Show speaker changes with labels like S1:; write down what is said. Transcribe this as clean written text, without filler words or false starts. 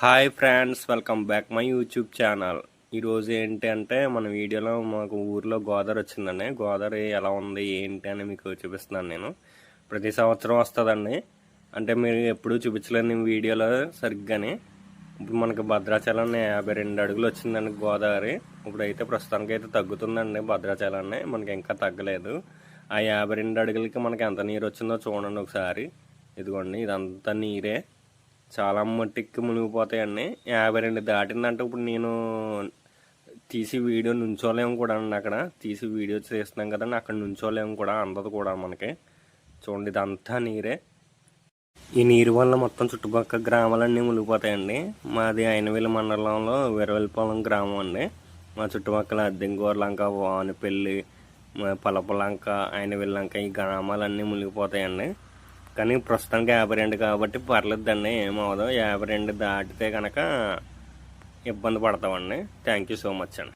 S1: Hi friends, welcome back my YouTube channel. ఈరోజు ఏంటి అంటే మన వీడియోలో మాకు ఊర్లో గోదావరి వచ్చిందండి. గోదావరి ఎలా ఉంది ఏంటి అని మీకు చూపిస్తున్నాను. నేను ప్రతి సంవత్సరం వస్తుందండి. అంటే మీరు ఎప్పుడూ చూపించలేని వీడియోలో సరిగ్గానే ఇప్పుడు మనకి భద్రాచలం 52 అడుగులు వచ్చిందండి గోదావరి. ఇప్పుడైతే ప్రస్తుతానికి అయితే తగ్గుతుందండి భద్రాచలాన్ని, మనకి ఇంకా తగ్గలేదు. ఆ 52 అడుగులకి మనకి ఎంత నీరు వచ్చిందో చూడండి ఒకసారి. ఇదిగోండి, ఇదంతా నీరే, చాలా మట్టికి మునిగిపోతాయండి. 52 దాటిందంటే ఇప్పుడు నేను తీసి వీడియో నుంచోలేము కూడా అండి. అక్కడ తీసి వీడియో చేస్తున్నాం కదండి, అక్కడ నుంచోలేము కూడా, అందదు కూడా మనకి. చూడండి, ఇదంతా నీరే. ఈ నీరు వల్ల మొత్తం చుట్టుపక్కల గ్రామాలన్నీ మునిగిపోతాయండి. మాది అయినవెల్లి మండలంలో వీరవెల్లిపాలెం గ్రామం అండి. మా చుట్టుపక్కల అద్దెంగూరలంక, వానిపల్లి, పలపలంక, అయినవెల్లంక ఈ గ్రామాలన్నీ మునిగిపోతాయండి. కానీ ప్రస్తుతానికి 52 కాబట్టి పర్లేదండి, ఏమవుదో. 52 దాటితే కనుక ఇబ్బంది పడతామండి. థ్యాంక్ యూ సో మచ్ అండి.